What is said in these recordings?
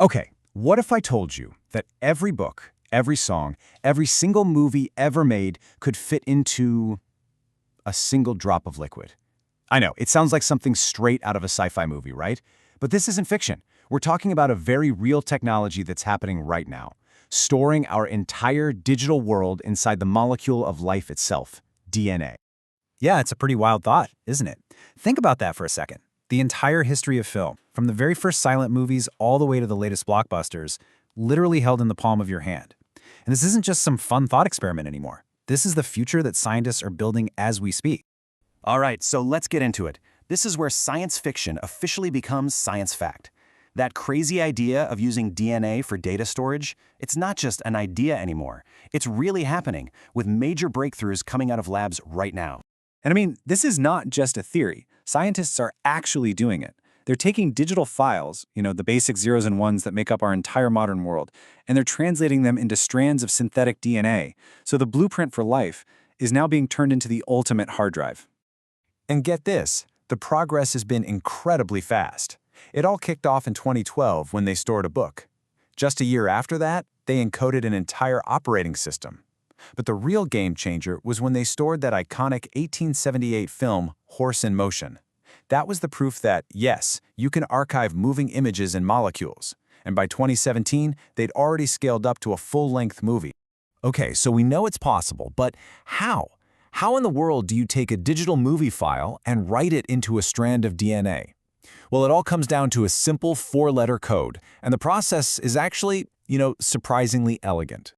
Okay, what if I told you that every book, every song, every single movie ever made could fit into a single drop of liquid? I know, it sounds like something straight out of a sci-fi movie, right? But this isn't fiction. We're talking about a very real technology that's happening right now, storing our entire digital world inside the molecule of life itself, DNA. Yeah, it's a pretty wild thought, isn't it? Think about that for a second. The entire history of film, from the very first silent movies all the way to the latest blockbusters, literally held in the palm of your hand. And this isn't just some fun thought experiment anymore. This is the future that scientists are building as we speak. All right, so let's get into it. This is where science fiction officially becomes science fact. That crazy idea of using DNA for data storage, it's not just an idea anymore. It's really happening, with major breakthroughs coming out of labs right now. And I mean, this is not just a theory. Scientists are actually doing it. They're taking digital files, the basic zeros and ones that make up our entire modern world, and they're translating them into strands of synthetic DNA. So the blueprint for life is now being turned into the ultimate hard drive. And get this, the progress has been incredibly fast. It all kicked off in 2012 when they stored a book. Just a year after that, they encoded an entire operating system. But the real game changer was when they stored that iconic 1878 film, Horse in Motion. That was the proof that, yes, you can archive moving images and molecules. And by 2017, they'd already scaled up to a full-length movie. Okay, so we know it's possible, but how? How in the world do you take a digital movie file and write it into a strand of DNA? Well, it all comes down to a simple 4-letter code, and the process is actually, surprisingly elegant.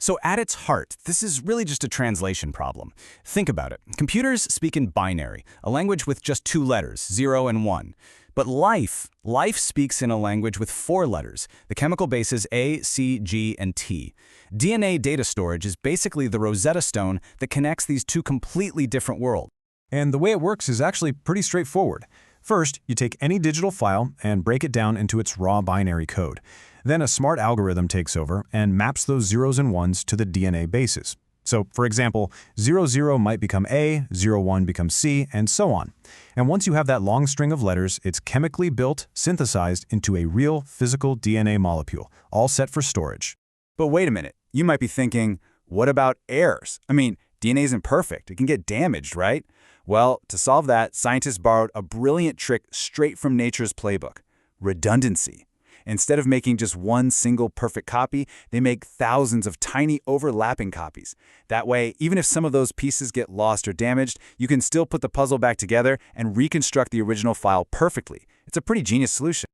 So at its heart, this is really just a translation problem. Think about it. Computers speak in binary, a language with just 2 letters, 0 and 1. But life speaks in a language with 4 letters, the chemical bases A, C, G, and T. DNA data storage is basically the Rosetta Stone that connects these two completely different worlds. And the way it works is actually pretty straightforward. First, you take any digital file and break it down into its raw binary code. Then a smart algorithm takes over and maps those zeros and ones to the DNA bases. So, for example, 00 might become A, 01 becomes C, and so on. And once you have that long string of letters, it's chemically built, synthesized into a real physical DNA molecule, all set for storage. But wait a minute, you might be thinking, what about errors? I mean, DNA isn't perfect. It can get damaged, right? Well, to solve that, scientists borrowed a brilliant trick straight from nature's playbook: redundancy. Instead of making just one single perfect copy, they make thousands of tiny overlapping copies. That way, even if some of those pieces get lost or damaged, you can still put the puzzle back together and reconstruct the original file perfectly. It's a pretty genius solution.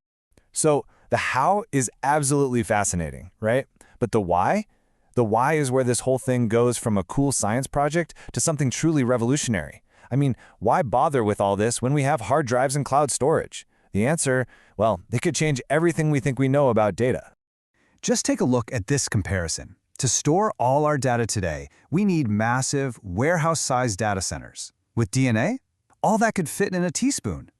So the how is absolutely fascinating, right? But the why? The why is where this whole thing goes from a cool science project to something truly revolutionary. I mean, why bother with all this when we have hard drives and cloud storage? The answer, well, they could change everything we think we know about data. Just take a look at this comparison. To store all our data today, we need massive, warehouse-sized data centers. With DNA, all that could fit in a teaspoon.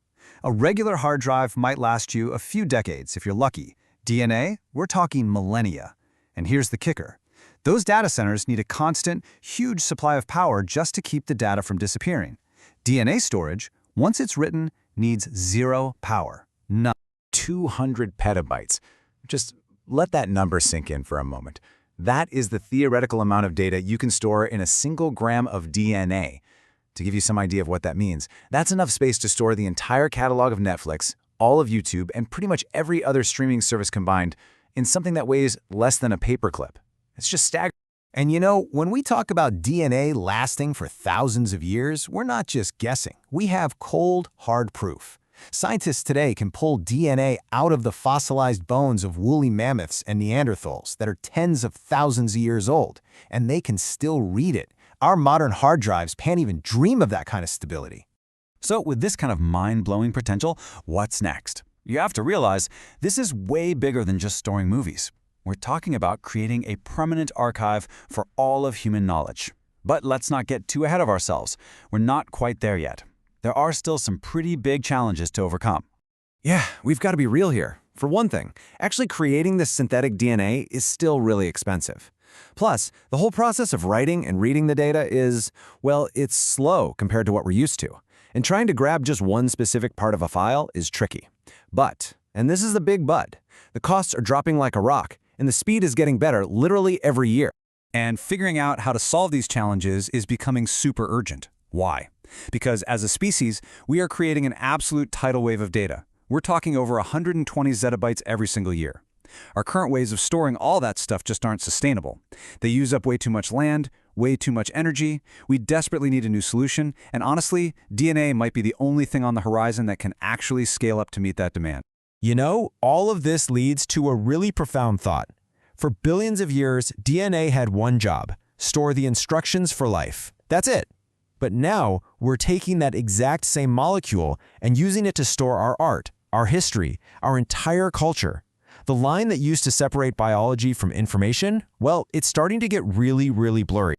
A regular hard drive might last you a few decades if you're lucky. DNA, we're talking millennia. And here's the kicker. Those data centers need a constant, huge supply of power just to keep the data from disappearing. DNA storage, once it's written, needs 0 power. None. 200 petabytes. Just let that number sink in for a moment. That is the theoretical amount of data you can store in a single gram of DNA. To give you some idea of what that means, that's enough space to store the entire catalog of Netflix, all of YouTube, and pretty much every other streaming service combined in something that weighs less than a paperclip. It's just staggering. And when we talk about DNA lasting for thousands of years, we're not just guessing. We have cold, hard proof. Scientists today can pull DNA out of the fossilized bones of woolly mammoths and Neanderthals that are tens of thousands of years old, and they can still read it. Our modern hard drives can't even dream of that kind of stability. So with this kind of mind-blowing potential, what's next? You have to realize this is way bigger than just storing movies. We're talking about creating a permanent archive for all of human knowledge. But let's not get too ahead of ourselves. We're not quite there yet. There are still some pretty big challenges to overcome. Yeah, we've got to be real here. For one thing, actually creating this synthetic DNA is still really expensive. Plus, the whole process of writing and reading the data is, well, it's slow compared to what we're used to. And trying to grab just one specific part of a file is tricky. But, and this is the big but, The costs are dropping like a rock, and the speed is getting better literally every year. And figuring out how to solve these challenges is becoming super urgent. Why? Because as a species, we are creating an absolute tidal wave of data. We're talking over 120 zettabytes every single year. Our current ways of storing all that stuff just aren't sustainable. They use up way too much land, way too much energy. We desperately need a new solution, and honestly, DNA might be the only thing on the horizon that can actually scale up to meet that demand. You know, all of this leads to a really profound thought. For billions of years, DNA had one job: store the instructions for life. That's it. But now, we're taking that exact same molecule and using it to store our art, our history, our entire culture. The line that used to separate biology from information, well, it's starting to get really, really blurry.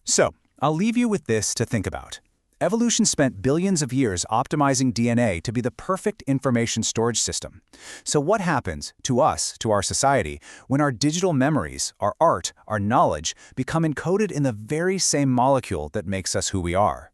So, I'll leave you with this to think about. Evolution spent billions of years optimizing DNA to be the perfect information storage system. So what happens to us, to our society, when our digital memories, our art, our knowledge become encoded in the very same molecule that makes us who we are?